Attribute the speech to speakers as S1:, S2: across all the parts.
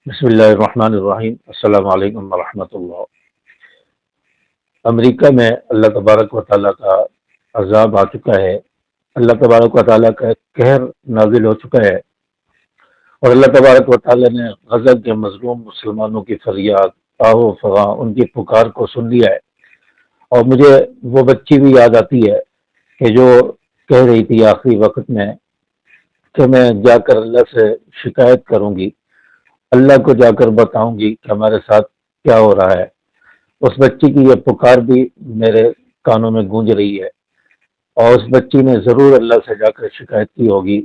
S1: بسم اللہ الرحمن الرحیم۔ السلام علیکم ورحمۃ اللہ۔ امریکہ میں اللہ تبارک و تعالیٰ کا عذاب آ چکا ہے، اللہ تبارک و تعالیٰ کا قہر نازل ہو چکا ہے، اور اللہ تبارک و تعالیٰ نے غزہ کے مظلوم مسلمانوں کی فریاد، آہ و فغاں، ان کی پکار کو سن لیا ہے۔ اور مجھے وہ بچی بھی یاد آتی ہے کہ جو کہہ رہی تھی آخری وقت میں کہ میں جا کر اللہ سے شکایت کروں گی، اللہ کو جا کر بتاؤں گی کہ ہمارے ساتھ کیا ہو رہا ہے۔ اس بچی کی یہ پکار بھی میرے کانوں میں گونج رہی ہے، اور اس بچی نے ضرور اللہ سے جا کر شکایت کی ہوگی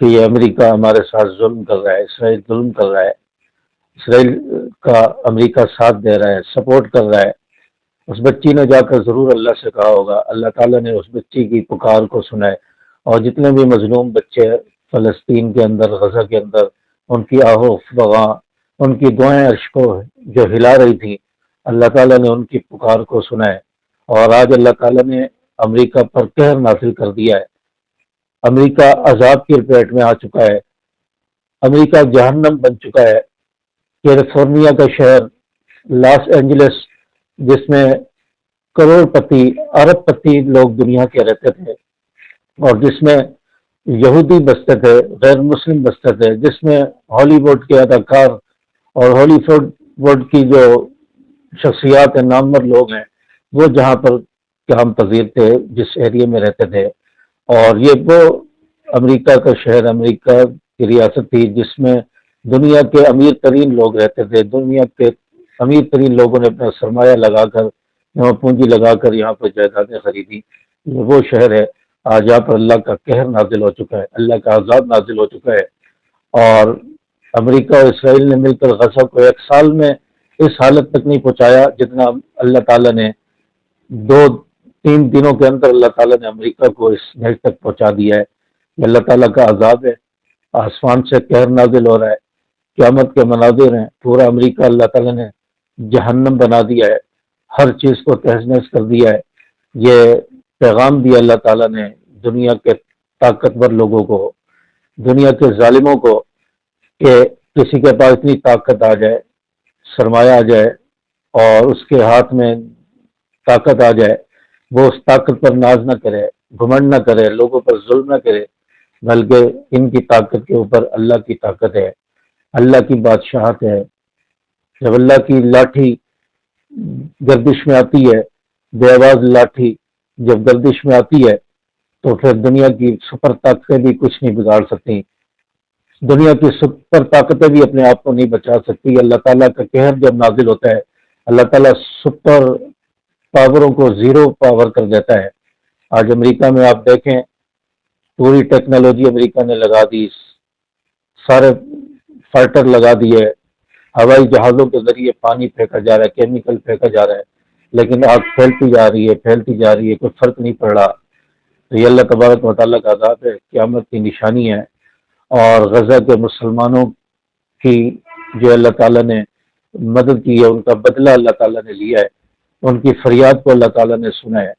S1: کہ یہ امریکہ ہمارے ساتھ ظلم کر رہا ہے، اسرائیل ظلم کر رہا ہے، اسرائیل کا امریکہ ساتھ دے رہا ہے، سپورٹ کر رہا ہے۔ اس بچی نے جا کر ضرور اللہ سے کہا ہوگا، اللہ تعالیٰ نے اس بچی کی پکار کو سنا ہے، اور جتنے بھی مظلوم بچے فلسطین کے اندر، غزہ کے اندر، ان کی آہ و فغاں، ان کی دعائیں عرش کو جو ہلا رہی تھی، اللہ تعالیٰ نے ان کی پکار کو سنا ہے۔ اور آج اللہ تعالیٰ نے امریکہ پر قہر نازل کر دیا ہے، امریکہ عذاب کی لپیٹ میں آ چکا ہے، امریکہ جہنم بن چکا ہے۔ کیلیفورنیا کا شہر لاس اینجلس، جس میں کروڑ پتی، ارب پتی لوگ دنیا کے رہتے تھے، اور جس میں یہودی بستے تھے، غیر مسلم بستے تھے، جس میں ہالی ووڈ کے اداکار اور ہالی ووڈ کی جو شخصیات ہیں، نامور لوگ ہیں، وہ جہاں پر قیام پذیر تھے، جس ایریے میں رہتے تھے۔ اور یہ وہ امریکہ کا شہر، امریکہ کی ریاست تھی جس میں دنیا کے امیر ترین لوگ رہتے تھے، دنیا کے امیر ترین لوگوں نے اپنا سرمایہ لگا کر، یہاں پونجی لگا کر یہاں پر جائیدادیں خریدی۔ یہ وہ شہر ہے آج یہاں پر اللہ کا قہر نازل ہو چکا ہے، اللہ کا عذاب نازل ہو چکا ہے۔ اور امریکہ اور اسرائیل نے مل کر غزہ کو ایک سال میں اس حالت تک نہیں پہنچایا جتنا اللہ تعالیٰ نے 2-3 دنوں کے اندر اللہ تعالیٰ نے امریکہ کو اس نہج تک پہنچا دیا ہے۔ یہ اللہ تعالیٰ کا عذاب ہے، آسمان سے قہر نازل ہو رہا ہے، قیامت کے مناظر ہیں، پورا امریکہ اللہ تعالیٰ نے جہنم بنا دیا ہے، ہر چیز کو تہز نہز کر دیا ہے۔ یہ پیغام دیا اللہ تعالیٰ نے دنیا کے طاقتور لوگوں کو، دنیا کے ظالموں کو، کہ کسی کے پاس اتنی طاقت آ جائے، سرمایہ آ جائے، اور اس کے ہاتھ میں طاقت آ جائے، وہ اس طاقت پر ناز نہ کرے، گھمنڈ نہ کرے، لوگوں پر ظلم نہ کرے، بلکہ ان کی طاقت کے اوپر اللہ کی طاقت ہے، اللہ کی بادشاہت ہے۔ جب اللہ کی لاٹھی گردش میں آتی ہے، بے آواز لاٹھی جب گردش میں آتی ہے، تو پھر دنیا کی سپر طاقتیں بھی کچھ نہیں بگاڑ سکتی، دنیا کی سپر طاقتیں بھی اپنے آپ کو نہیں بچا سکتی۔ اللہ تعالیٰ کا قہر جب نازل ہوتا ہے، اللہ تعالیٰ سپر پاوروں کو زیرو پاور کر دیتا ہے۔ آج امریکہ میں آپ دیکھیں، پوری ٹیکنالوجی امریکہ نے لگا دی، سارے فائٹر لگا دیے، ہوائی جہازوں کے ذریعے پانی پھینکا جا رہا ہے، کیمیکل پھینکا جا رہا ہے، لیکن آگ پھیلتی جا رہی ہے، پھیلتی جا رہی ہے، کوئی فرق نہیں پڑ رہا۔ تو یہ اللہ تبارک و تعالیٰ کا عذاب ہے، قیامت کی نشانی ہے۔ اور غزہ کے مسلمانوں کی جو اللہ تعالیٰ نے مدد کی ہے، ان کا بدلہ اللہ تعالیٰ نے لیا ہے، ان کی فریاد کو اللہ تعالیٰ نے سنا ہے۔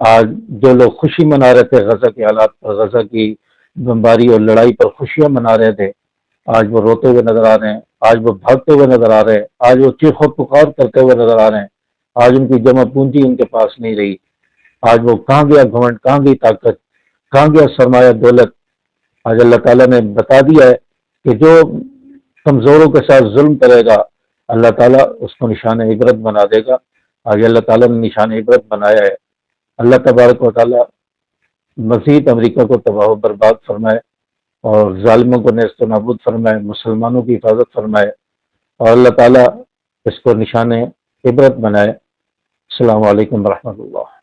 S1: آج جو لوگ خوشی منا رہے تھے غزہ کے حالات پر، غزہ کی بمباری اور لڑائی پر خوشیاں منا رہے تھے، آج وہ روتے ہوئے نظر آ رہے ہیں، آج وہ بھاگتے ہوئے نظر آ رہے ہیں، آج وہ چیخ و پکار کرتے ہوئے نظر آ رہے ہیں، آج ان کی جمع پونجی ان کے پاس نہیں رہی، آج وہ کہاں گیا گھمنڈ، کہاں گئی طاقت، کہاں گیا سرمایہ دولت۔ آج اللہ تعالیٰ نے بتا دیا ہے کہ جو کمزوروں کے ساتھ ظلم کرے گا، اللہ تعالیٰ اس کو نشان عبرت بنا دے گا۔ آج اللہ تعالیٰ نے نشان عبرت بنایا ہے۔ اللہ تبارک و تعالیٰ مزید امریکہ کو تباہ و برباد فرمائے، اور ظالموں کو نیست و نابود فرمائے، مسلمانوں کی حفاظت فرمائے، اور اللہ تعالیٰ اس کو نشان عبرت بنائے۔ السلام علیکم ورحمۃ اللہ۔